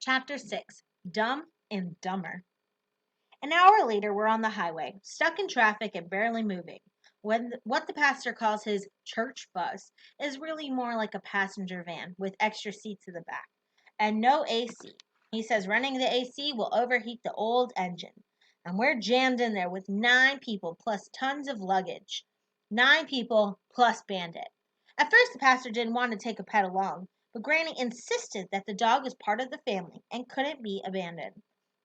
Chapter 6 Dumb and Dumber. An hour later, we're on the highway, stuck in traffic and barely moving. What the pastor calls his church bus is really more like a passenger van with extra seats in the back and no AC. He says running the AC will overheat the old engine. And we're jammed in there with 9 people plus tons of luggage. 9 people plus Bandit. At first, the pastor didn't want to take a pet along, but Granny insisted that the dog was part of the family and couldn't be abandoned.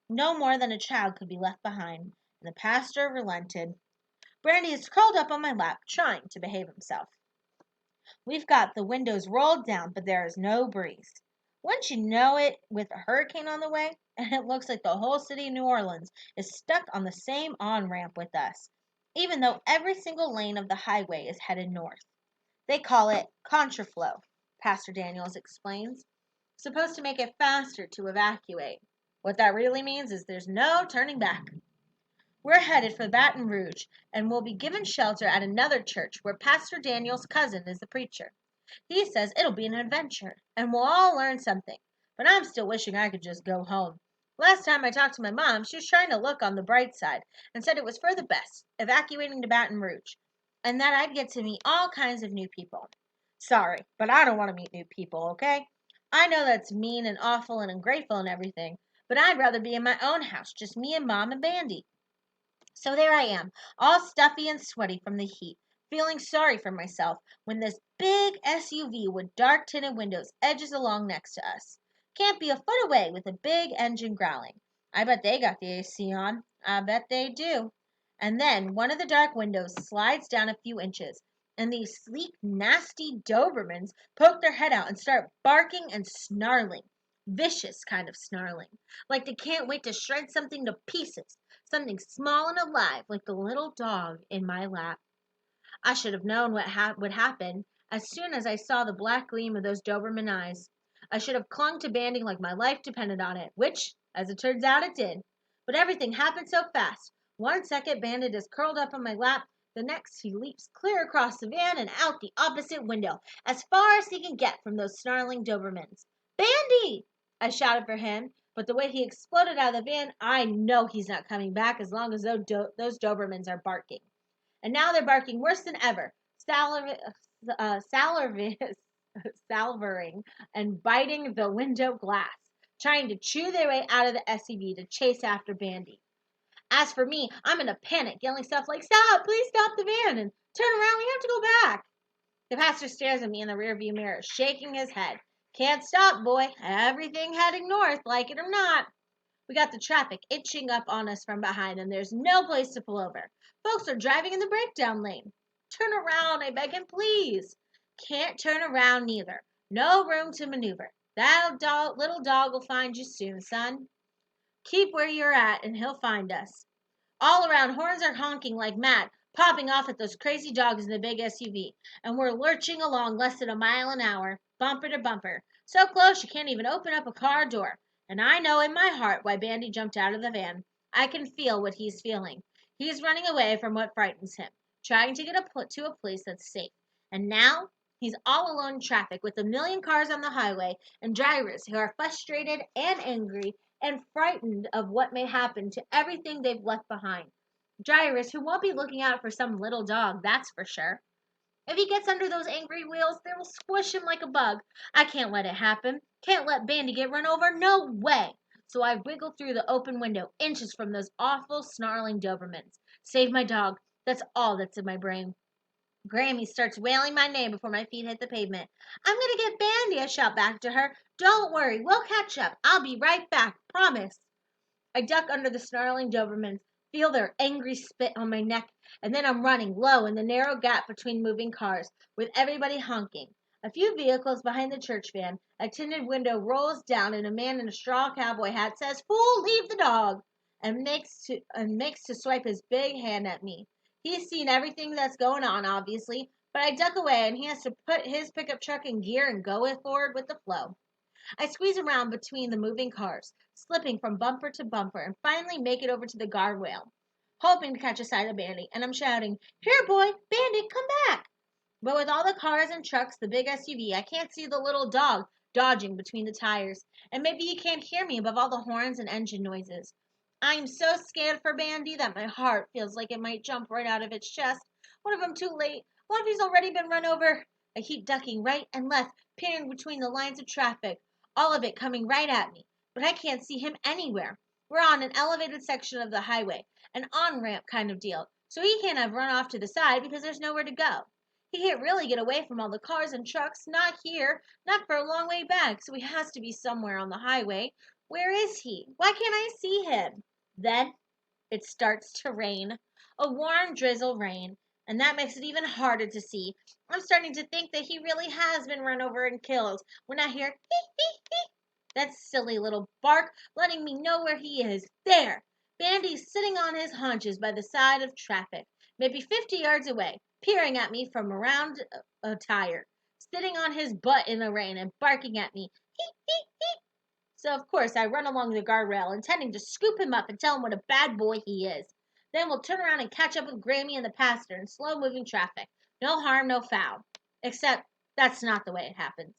No more than a child could be left behind, and the pastor relented. Brandy is curled up on my lap, trying to behave himself. We've got the windows rolled down, but there is no breeze. Wouldn't you know it, with a hurricane on the way, and it looks like the whole city of New Orleans is stuck on the same on-ramp with us, even though every single lane of the highway is headed north. They call it contraflow, Pastor Daniels explains. Supposed to make it faster to evacuate. What that really means is there's no turning back. We're headed for Baton Rouge, and we'll be given shelter at another church where Pastor Daniel's cousin is the preacher. He says it'll be an adventure, and we'll all learn something. But I'm still wishing I could just go home. Last time I talked to my mom, she was trying to look on the bright side and said it was for the best, evacuating to Baton Rouge, and that I'd get to meet all kinds of new people. Sorry, but I don't want to meet new people, okay? I know that's mean and awful and ungrateful and everything, but I'd rather be in my own house, just me and Mom and Bandy. So there I am, all stuffy and sweaty from the heat, feeling sorry for myself when this big SUV with dark tinted windows edges along next to us. Can't be a foot away with a big engine growling. I bet they got the AC on. I bet they do. And then one of the dark windows slides down a few inches, and these sleek, nasty Dobermans poke their head out and start barking and snarling. Vicious kind of snarling, like they can't wait to shred something to pieces, something small and alive like the little dog in my lap. I should have known what would happen as soon as I saw the black gleam of those Doberman eyes. I should have clung to Bandy like my life depended on it, which, as it turns out, it did. But everything happened so fast. 1 second, Bandit is curled up on my lap. The next, he leaps clear across the van and out the opposite window, as far as he can get from those snarling Dobermans. Bandy! I shouted for him, but the way he exploded out of the van, I know he's not coming back as long as those Dobermans are barking. And now they're barking worse than ever, salvering and biting the window glass, trying to chew their way out of the SUV to chase after Bandy. As for me, I'm in a panic, yelling stuff like, "Stop! Please stop the van!" and "Turn around, we have to go back!" The pastor stares at me in the rearview mirror, shaking his head. "Can't stop, boy. Everything heading north, like it or not." We got the traffic itching up on us from behind, and there's no place to pull over. Folks are driving in the breakdown lane. "Turn around, I beg him, please." Can't turn around neither. No room to maneuver. That little dog will find you soon, son. Keep where you're at, and he'll find us. All around, horns are honking like mad, popping off at those crazy dogs in the big SUV, and we're lurching along less than a mile an hour, bumper to bumper, so close you can't even open up a car door. And I know in my heart why Bandy jumped out of the van. I can feel what he's feeling. He's running away from what frightens him, trying to get to a place that's safe. And now he's all alone in traffic with a million cars on the highway and drivers who are frustrated and angry and frightened of what may happen to everything they've left behind. Drivers who won't be looking out for some little dog, that's for sure. If he gets under those angry wheels, they will squish him like a bug. I can't let it happen. Can't let Bandy get run over. No way. So I wiggle through the open window, inches from those awful, snarling Dobermans. Save my dog. That's all that's in my brain. Grammy starts wailing my name before my feet hit the pavement. "I'm going to get Bandy," I shout back to her. "Don't worry. We'll catch up. I'll be right back. Promise." I duck under the snarling Dobermans, feel their angry spit on my neck, and then I'm running low in the narrow gap between moving cars, with everybody honking. A few vehicles behind the church van, a tinted window rolls down, and a man in a straw cowboy hat says, "Fool, leave the dog," and makes to swipe his big hand at me. He's seen everything that's going on, obviously, but I duck away, and he has to put his pickup truck in gear and go forward with the flow. I squeeze around between the moving cars, slipping from bumper to bumper, and finally make it over to the guardrail, hoping to catch a sight of Bandy, and I'm shouting, "Here, boy! Bandy, come back!" But with all the cars and trucks, the big SUV, I can't see the little dog, dodging between the tires. And maybe he can't hear me above all the horns and engine noises. I'm so scared for Bandy that my heart feels like it might jump right out of its chest. What if I'm too late? What if he's already been run over? I keep ducking right and left, peering between the lines of traffic, all of it coming right at me. But I can't see him anywhere. We're on an elevated section of the highway, an on-ramp kind of deal, so he can't have run off to the side because there's nowhere to go. He can't really get away from all the cars and trucks, not here, not for a long way back, so he has to be somewhere on the highway. Where is he? Why can't I see him? Then it starts to rain. A warm drizzle rain. And that makes it even harder to see. I'm starting to think that he really has been run over and killed when I hear hee hee hee. That silly little bark letting me know where he is. There! Bandy's sitting on his haunches by the side of traffic, maybe 50 yards away, peering at me from around a tire, sitting on his butt in the rain and barking at me. Hee hee hee. So, of course, I run along the guardrail, intending to scoop him up and tell him what a bad boy he is. Then we'll turn around and catch up with Grammy and the pastor in slow-moving traffic. No harm, no foul. Except that's not the way it happens.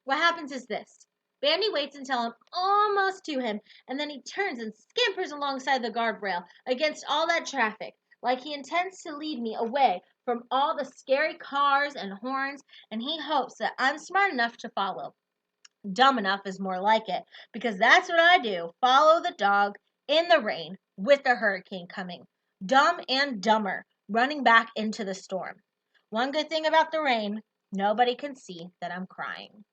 What happens is this. Bandy waits until I'm almost to him, and then he turns and scampers alongside the guardrail against all that traffic, like he intends to lead me away from all the scary cars and horns, and he hopes that I'm smart enough to follow. Dumb enough is more like it, because that's what I do. Follow the dog in the rain with the hurricane coming. Dumb and dumber, running back into the storm. One good thing about the rain, nobody can see that I'm crying.